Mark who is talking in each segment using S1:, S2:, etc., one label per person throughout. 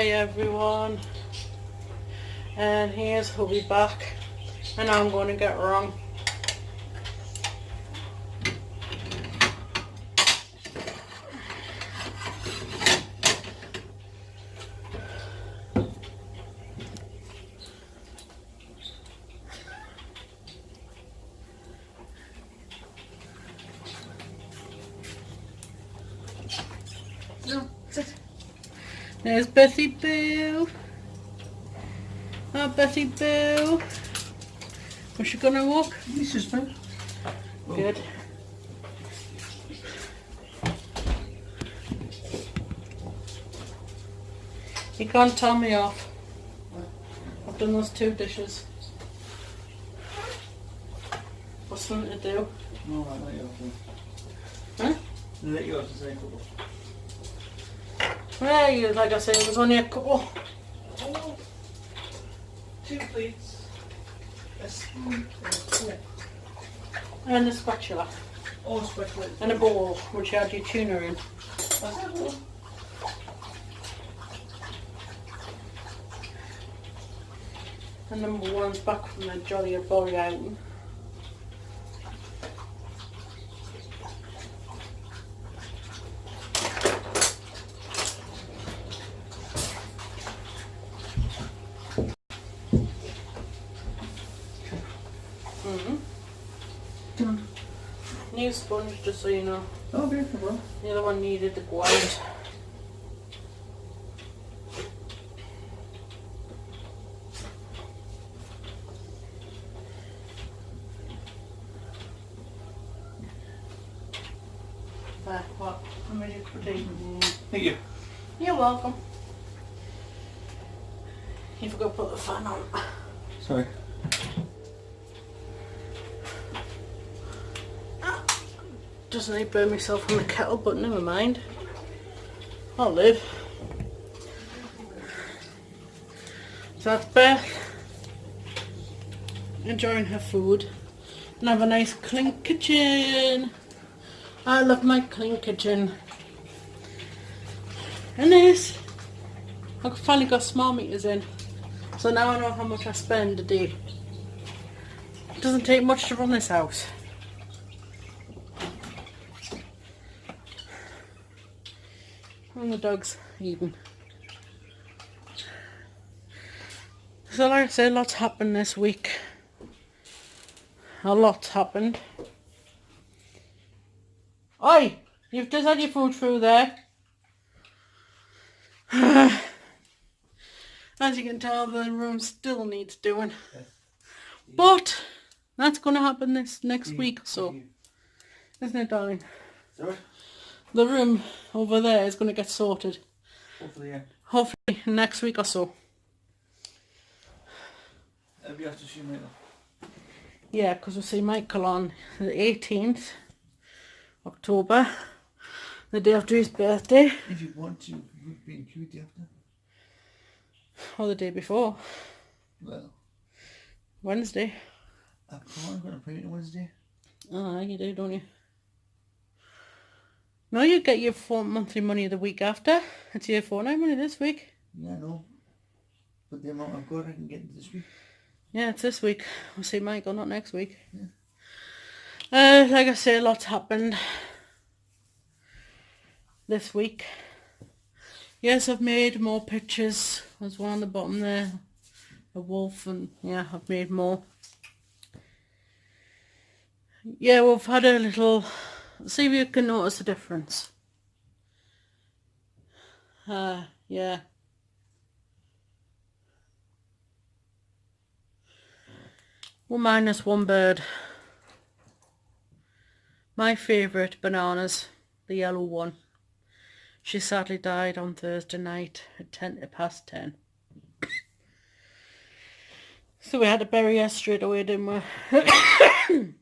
S1: Hi everyone, and here's hubby back, and I'm going to get wrong.
S2: No, sit.
S1: There's Bessie Boo. Oh, Bessie Boo. Was she gonna walk?
S2: This is fine.
S1: Good. You can't tell me off. I've done those 2 dishes. What's something to do?
S2: No, I'll let you off then.
S1: Huh?
S2: I'll let you off the same couple.
S1: Well, you, like I said, it was only a couple.
S2: Oh, 2 plates. A spoon and a fork.
S1: And a spatula.
S2: Oh, spatula.
S1: And a bowl, which had your tuna in.
S2: That's it.
S1: And number 1's back from the jolly boy outing.
S2: Done.
S1: New sponge, just so you know.
S2: Okay, no problem.
S1: The other one needed to go out. There, what? I'm ready for tea.
S2: Thank you.
S1: You're welcome. You forgot to put the fan on.
S2: Sorry.
S1: Doesn't need to burn myself on the kettle, but never mind. I'll live. So that's Beth enjoying her food and have a nice clean kitchen. I love my clean kitchen. And this, I finally got smart meters in, so now I know how much I spend a day. It doesn't take much to run this house. And the dog's eating. So like I said, lots happened this week. A lot's happened. Oi! You've just had your food through there. As you can tell, the room still needs doing. But that's going to happen this next week or so. Isn't it, darling?
S2: Sorry?
S1: The room over there is going to get sorted.
S2: Hopefully, yeah.
S1: Hopefully next week or so.
S2: It'll be after she made
S1: Yeah, because we'll see Michael on the 18th October, the day after his birthday.
S2: If you want to, you've been cute after.
S1: Or the day before.
S2: Well,
S1: Wednesday.
S2: I'm going to pray on Wednesday.
S1: Oh, you do, don't you? No, you get your monthly money the week after. It's your fortnight money this week.
S2: Yeah, I know. But the amount I've got, I can get into this week.
S1: Yeah, it's this week. We'll see Michael, not next week.
S2: Yeah.
S1: Like I say, lots happened this week. Yes, I've made more pictures. There's one on the bottom there. A wolf, and yeah, I've made more. Yeah, we've had a little... See if you can notice the difference. Yeah. Well, minus 1 bird. My favourite, Bananas, the yellow one. She sadly died on Thursday night at 10:10. So we had to bury her straight away, didn't we?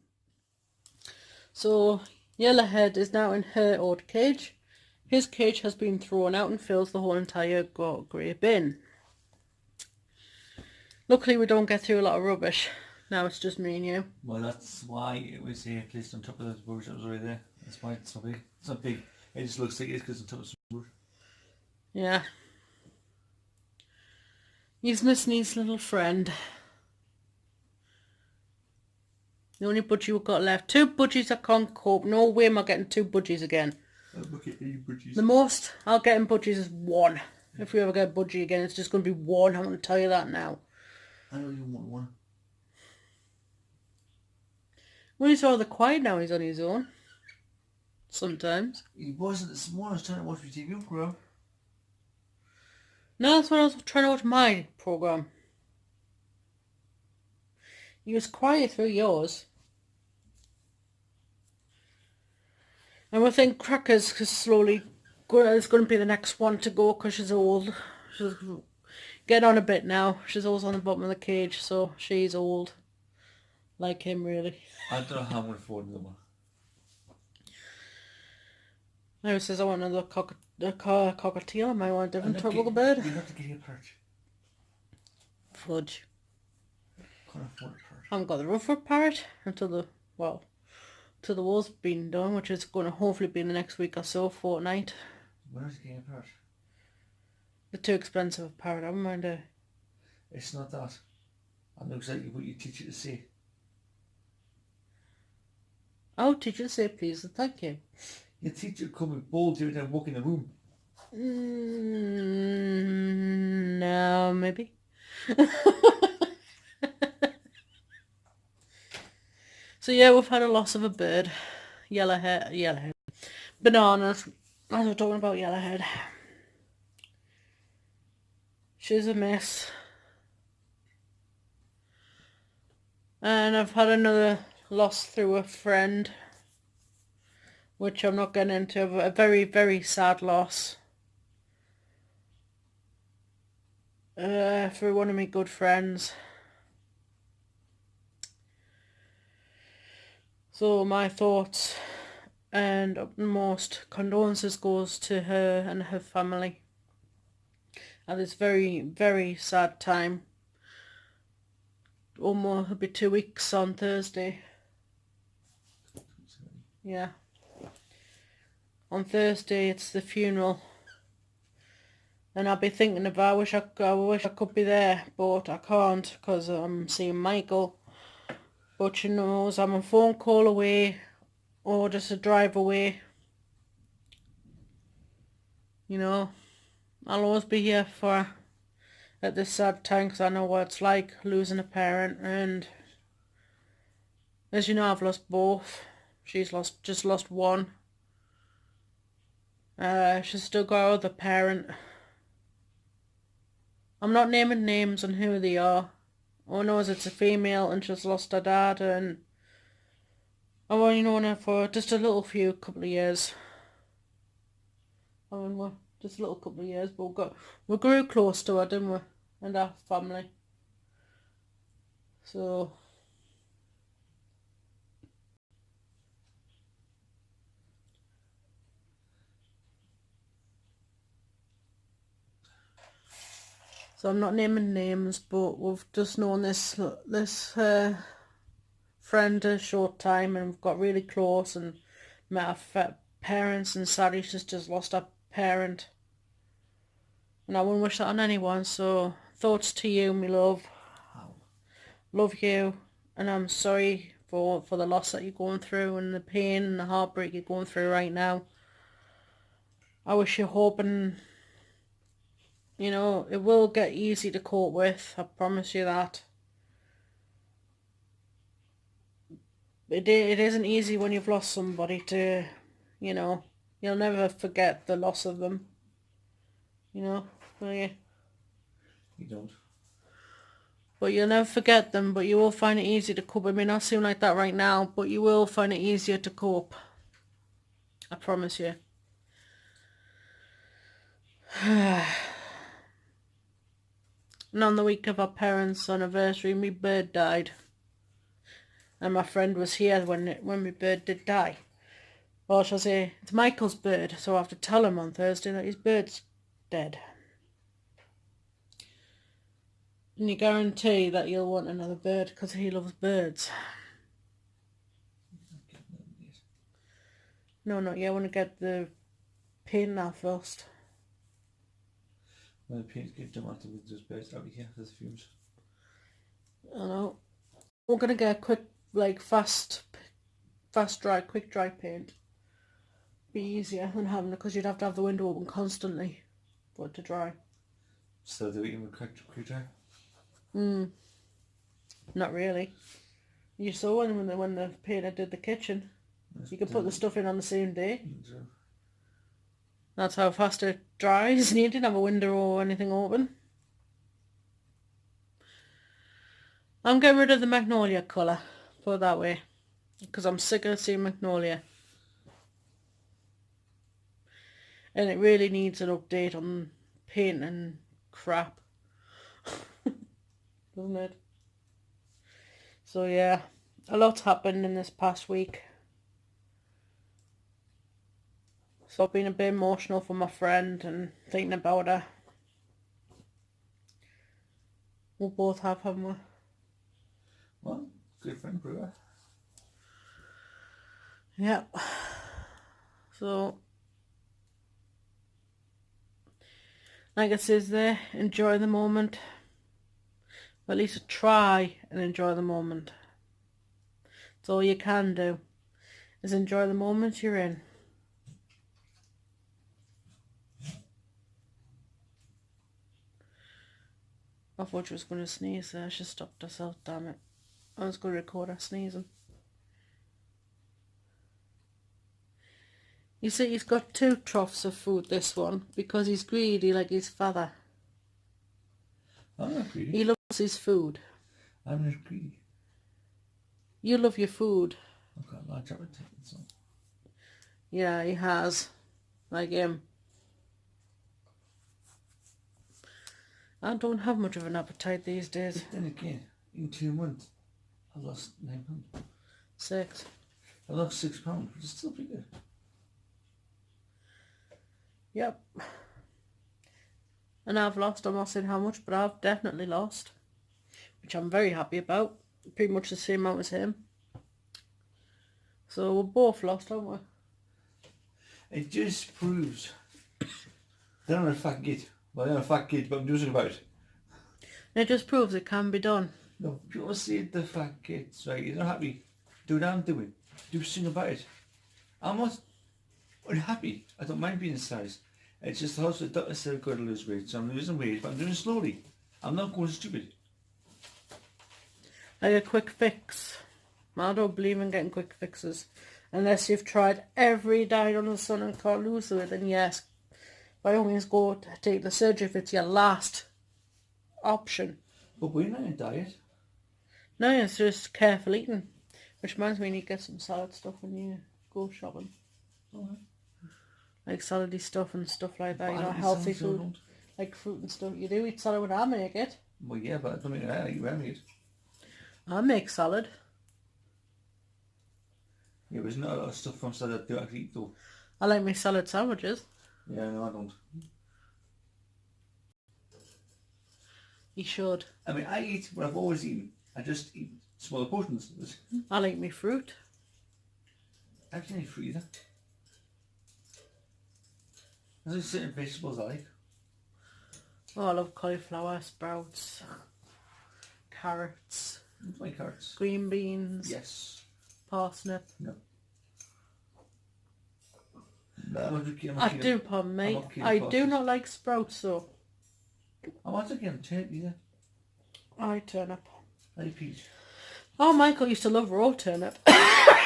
S1: So Yellowhead is now in her old cage. His cage has been thrown out and fills the whole entire grey bin. Luckily we don't get through a lot of rubbish. Now it's just me and you.
S2: Well, that's why it was here placed on top of the rubbish that was already there. That's why it's so big. It's not big. It just looks like it's because on top of some rubbish.
S1: Yeah. He's missing his little friend. The only budgie we've got left. 2 budgies I can't cope. No way am I getting 2 budgies again.
S2: Look at you, budgies.
S1: The most I'll get in budgies is 1. If we ever get a budgie again, it's just going to be 1. I'm going to tell you that now.
S2: I don't even want one.
S1: When he's rather quiet now, he's on his own. Sometimes.
S2: He wasn't this morning. I was trying to watch my TV program.
S1: No, that's when I was trying to watch my programme. He was quiet through yours. And we think Crackers is slowly is going to be the next one to go because she's old. She's getting on a bit now. She's always on the bottom of the cage, so she's old. Like him, really.
S2: I don't know how I'm going to afford another one.
S1: Now says I want another cockatiel. I might want a different tropical bird.
S2: You have to get your perch.
S1: Fudge.
S2: Can't afford a perch.
S1: I haven't got the Rufford parrot until the wall's been done, which is going to hopefully be in the next week or so, fortnight.
S2: When is getting a perch?
S1: They're too expensive a parrot, I don't mind it.
S2: It's not that. I know exactly what you teach it to say.
S1: Oh, teacher, say please and thank you.
S2: Your teacher come with balls every time I walk in the room.
S1: No, maybe. So yeah, we've had a loss of a bird. Yellowhead. Bananas. As we're talking about Yellowhead. She's a mess. And I've had another loss through a friend, which I'm not getting into. A very, very sad loss. For one of my good friends. So my thoughts and utmost condolences goes to her and her family at this very, very sad time. Almost it'll be 2 weeks on Thursday. Yeah. On Thursday it's the funeral. And I'll be thinking of I wish I could be there, but I can't because I'm seeing Michael. But she knows I'm a phone call away or just a drive away. You know, I'll always be here for her at this sad time because I know what it's like losing a parent. And as you know, I've lost both. She's just lost one. She's still got her other parent. I'm not naming names on who they are. All I know is it's a female and she's lost her dad, and I've only known her for just a couple of years. I mean, we're just a little couple of years, but we grew close to her, didn't we? And our family. So I'm not naming names, but we've just known this friend a short time, and we've got really close and met our parents, and sadly she's just lost her parent. And I wouldn't wish that on anyone, so thoughts to you, my love. Love you, and I'm sorry for the loss that you're going through and the pain and the heartbreak you're going through right now. I wish you hope, and you know, it will get easy to cope with, I promise you that. It isn't easy when you've lost somebody to, you know, you'll never forget the loss of them. You know, will you?
S2: You don't.
S1: But you'll never forget them, but you will find it easy to cope. It may not seem like that right now, but you will find it easier to cope. I promise you. And on the week of our parents' anniversary, my bird died. And my friend was here when my bird did die. Or shall I say, it's Michael's bird, so I have to tell him on Thursday that his bird's dead. And you guarantee that you'll want another bird because he loves birds. No, not yet. I want to get the paint out first.
S2: When the paint gets done after we just burst out of here, there's fumes.
S1: I know. We're gonna get quick, like fast dry, quick dry paint. Be easier than having it, because you'd have to have the window open constantly for it to dry.
S2: So they're eating with quick dry?
S1: Not really. You saw when the painter did the kitchen. You could put the stuff in on the same day.
S2: True.
S1: That's how fast it dries, and you didn't have a window or anything open. I'm getting rid of the magnolia colour, put it that way, because I'm sick of seeing magnolia. And it really needs an update on paint and crap. Doesn't it? So yeah, a lot's happened in this past week. So I've been a bit emotional for my friend and thinking about her. We both have, haven't we?
S2: Well, good friend, brewer.
S1: Yeah. So, like it says there, enjoy the moment. Or at least try and enjoy the moment. That's all you can do, is enjoy the moment you're in. I thought she was going to sneeze there. She stopped herself, damn it. I was going to record her sneezing. You see, he's got 2 troughs of food, this one, because he's greedy like his father.
S2: I'm not greedy.
S1: He loves his food.
S2: I'm not greedy.
S1: You love your food.
S2: I've got a large appetite, so.
S1: Yeah, he has. Like him. I don't have much of an appetite these days.
S2: But then again, in 2 months, I lost 9 pounds.
S1: 6.
S2: I lost 6 pounds, which is still pretty good.
S1: Yep. And I've lost, I'm not saying how much, but I've definitely lost. Which I'm very happy about. Pretty much the same amount as him. So we're both lost, aren't we?
S2: It just proves they're not a fat kid. Well, they're not a fat kid, but I'm doing something about it.
S1: And it just proves it can be done.
S2: No, people say the fat kids, right? You're not happy. Do what I'm doing. Do something about it. I'm not unhappy. I don't mind being size. It's just the hospital doctor said I've got to lose weight, so I'm losing weight, but I'm doing it slowly. I'm not going stupid.
S1: Like a quick fix. I don't believe in getting quick fixes. Unless you've tried every diet under the sun and can't lose it, then yes, by all means go to take the surgery if it's your last option.
S2: But we're not on a diet.
S1: No, it's just careful eating. Which reminds me, you need to get some salad stuff when you go shopping.
S2: Alright.
S1: Like salady stuff and stuff like that,
S2: But
S1: you
S2: I
S1: know,
S2: don't eat
S1: healthy
S2: salad, so I
S1: food.
S2: don't.
S1: Like fruit and stuff. You do eat salad when I make it.
S2: Well, yeah, but I don't mean I eat remedies.
S1: I make salad.
S2: Yeah, there's not a lot of stuff from salad that I do actually eat though.
S1: I like my salad sandwiches.
S2: Yeah, no, I don't.
S1: You should.
S2: I mean, I eat what I've always eaten. I just eat smaller portions.
S1: I like my fruit.
S2: I don't eat fruit either. There's certain vegetables I like.
S1: Oh, I love cauliflower, sprouts, carrots,
S2: My carrots.
S1: green beans,
S2: Yes.
S1: parsnip.
S2: No. I'm
S1: I do, pardon me. I do not like sprouts though.
S2: I'm not again turnip either.
S1: I like turnip.
S2: I like peas.
S1: Oh, Michael used to love raw turnip.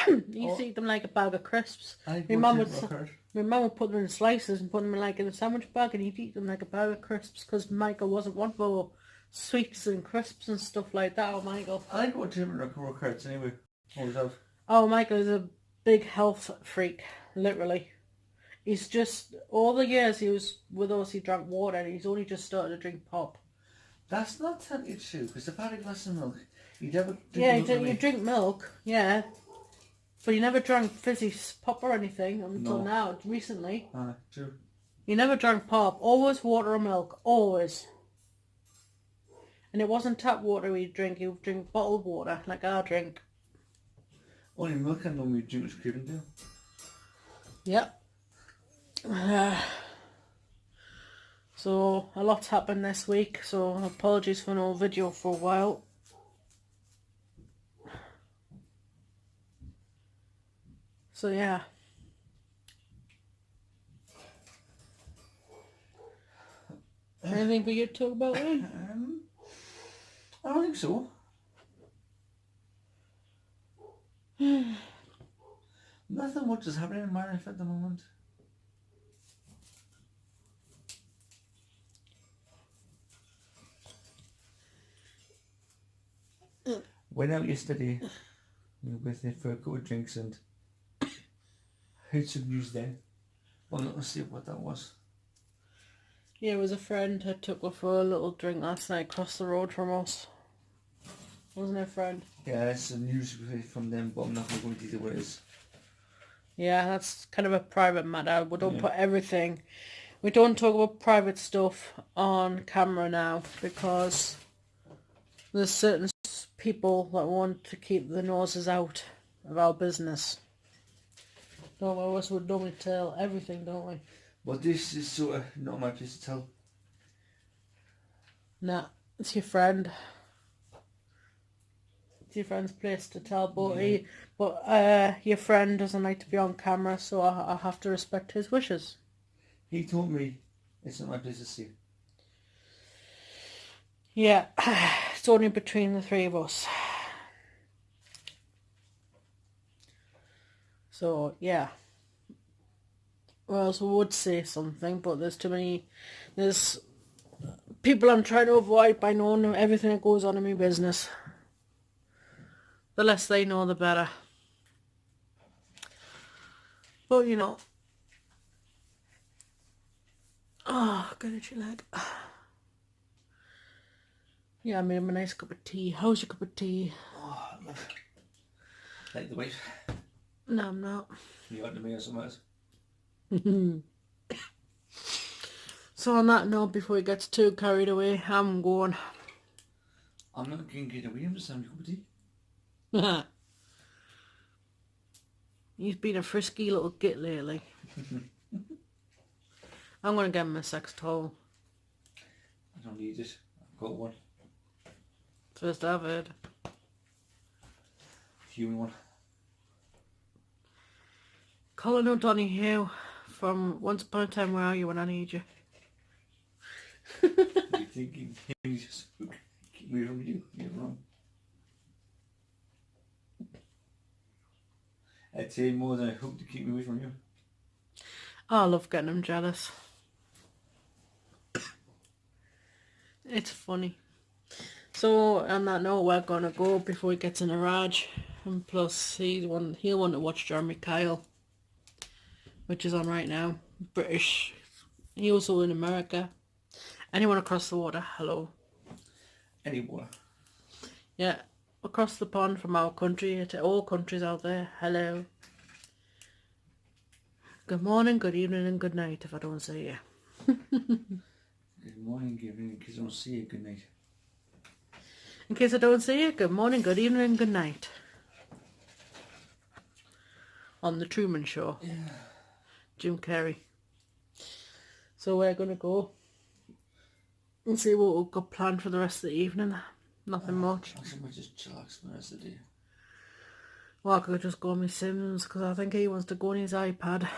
S1: He used to eat them like a bag of crisps.
S2: I like
S1: My mum would,
S2: carrot.
S1: my mum would put them in slices and put them in like in a sandwich bag, and he'd eat them like a bag of crisps because Michael wasn't one for sweets and crisps and stuff like that. Oh, Michael.
S2: I like what turnip and raw carrots anyway. Always have.
S1: Oh, Michael is a big health freak, literally. He's just, all the years he was with us, he drank water, and he's only just started to drink pop.
S2: That's not technically true, because if I had a glass of milk, you'd never drink
S1: Yeah,
S2: milk with
S1: you
S2: me.
S1: drink milk, yeah. But you never drank fizzy pop or anything until
S2: No.
S1: now, recently.
S2: True.
S1: You never drank pop, always water or milk, always. And it wasn't tap water he'd drink, he would drink bottled water, like I drink.
S2: Only milk I normally drink was Cravendale.
S1: So a lot's happened this week, so apologies for no video for a while. So yeah. Anything for you to talk about, Ian?
S2: I don't think so. Nothing much is happening in my life at the moment. Went out yesterday with her for a couple of drinks and heard some news then. Well, I'm not going to see what that was.
S1: Yeah, it was a friend who took her for a little drink last night across the road from us. Wasn't it, friend?
S2: Yeah, it's some news from them, but I'm not going to go into detail what it is.
S1: Yeah, that's kind of a private matter. We don't put everything. We don't talk about private stuff on camera now because there's certain people that want to keep the noses out of our business. Don't we? Us would normally tell everything, don't we?
S2: Well, this is sort of not my place to tell.
S1: Nah, it's your friend. It's your friend's place to tell, but your friend doesn't like to be on camera, so I have to respect his wishes.
S2: He told me it's not my place to see.
S1: Yeah, it's only between the three of us. So, yeah. Or else we would say something, but there's too many... There's people I'm trying to avoid by knowing everything that goes on in my business. The less they know, the better. But, you know... Oh, good at your leg. Yeah, I made him a nice cup of tea. How's your cup of tea?
S2: Oh, love. Like the wife.
S1: No, I'm not.
S2: You got to me or something else.
S1: So on that note, before he gets too carried away, I'm going.
S2: I'm not going to get away. I'm just having a cup of tea.
S1: He's been a frisky little git lately. I'm going to get him a sex toy.
S2: I don't need it. I've got one.
S1: First I've heard.
S2: Human one.
S1: Colin O'Donoghue from Once Upon a Time Where Are You When I Need You?
S2: You're thinking him just keep me from you. You're wrong. I'd say more than a hook to keep me away from you.
S1: I love getting him jealous. It's funny. So on that note, we're gonna go before he gets in a rage. And plus, he'll want to watch Jeremy Kyle, which is on right now. British. He also in America. Anyone across the water, hello.
S2: Any water.
S1: Yeah, across the pond from our country to all countries out there, hello. Good morning, good evening, and good night if I don't say it.
S2: Good morning, good evening, in case I don't see you, good night.
S1: In case I don't say it, good morning, good evening, and good night. On the Truman Show.
S2: Yeah.
S1: Jim Carrey. So we're going to go and see what we've got planned for the rest of the evening. Nothing much.
S2: I might just chillax for the rest of the day.
S1: Well, I could just go on my Sims because I think he wants to go on his iPad.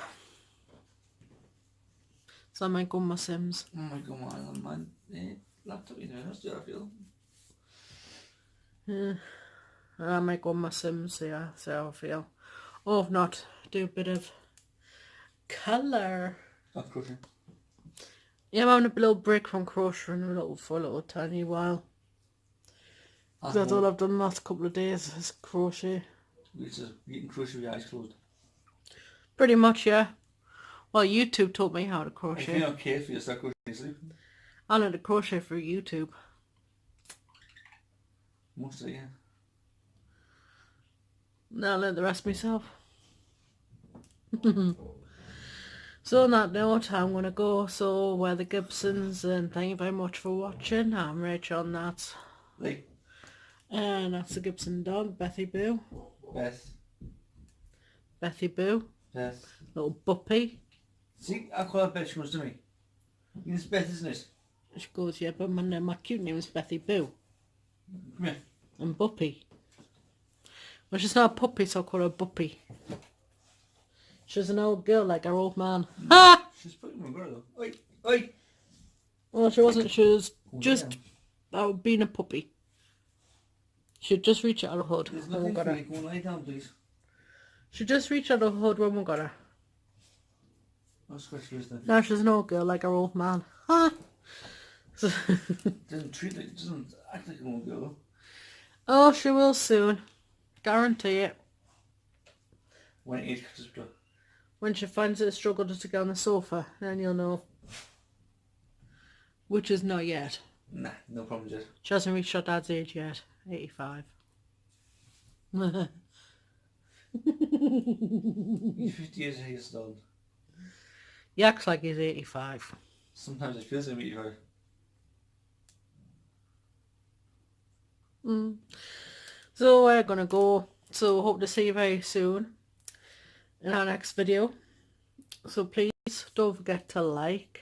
S1: So I might go on my Sims.
S2: Oh my god, man. Laptop, you know, that's what I feel.
S1: Yeah. I might go on my Sims, see how I feel. Or if not, do a bit of colour.
S2: Oh, crochet.
S1: Yeah, I'm having a little break from crocheting for a little tiny while. That's all I've done the last couple of days is crochet.
S2: You can crochet with your eyes closed.
S1: Pretty much, yeah. Well, YouTube taught me how to
S2: If
S1: crochet.
S2: you're not careful, you'll start crocheting asleep.
S1: I learned to crochet through YouTube.
S2: Most of it, yeah.
S1: Now I learned the rest myself. So on that note, I'm going to go. So we're the Gibsons, and thank you very much for watching. I'm Rachel, and that's...
S2: Like,
S1: And that's the Gibson dog, Bethy Boo.
S2: Beth.
S1: Bethy Boo.
S2: Beth.
S1: Little puppy.
S2: See, I call her Beth, she wants to me. It's Beth, isn't it?
S1: She goes, yeah, but my cute name is Bethy Boo.
S2: Come here.
S1: And Buppy. Well, she's not a puppy, so I'll call her Buppy. She's an old girl like her old man. Ha!
S2: She's putting my girl though. Oi, oi.
S1: Well, she wasn't. She was just being a puppy. She'd just reach out her hood
S2: There's
S1: when we
S2: nothing
S1: got
S2: for
S1: her.
S2: you. Go and lie down, please.
S1: She just reached out her hood when we got her.
S2: I'll scratch yours then.
S1: Now she's an old girl like her old man. Ha!
S2: Doesn't act like an old girl though.
S1: Oh, she will soon. Guarantee it.
S2: When age catches up to her.
S1: When she finds it a struggle just to get on the sofa, then you'll know. Which is not yet.
S2: Nah, no problem, Jed.
S1: She hasn't reached her dad's age yet. 85.
S2: He's 50 years ahead of Stone.
S1: He acts like he's 85.
S2: Sometimes it feels like 85.
S1: So we're gonna go. So hope to see you very soon in our next video. So please don't forget to like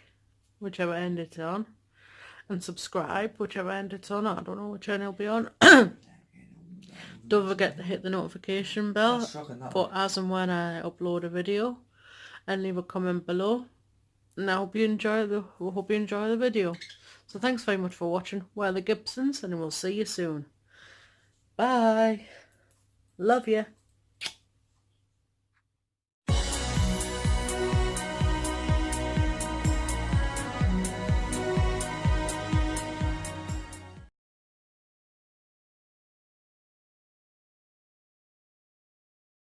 S1: whichever end it's on, and subscribe whichever end it's on. I don't know which end it'll be on. Don't forget to hit the notification bell for as and when I upload a video, and leave a comment below. And I hope you enjoy the video. So thanks very much for watching. We're the Gibsons, and we'll see you soon. Bye. Love you.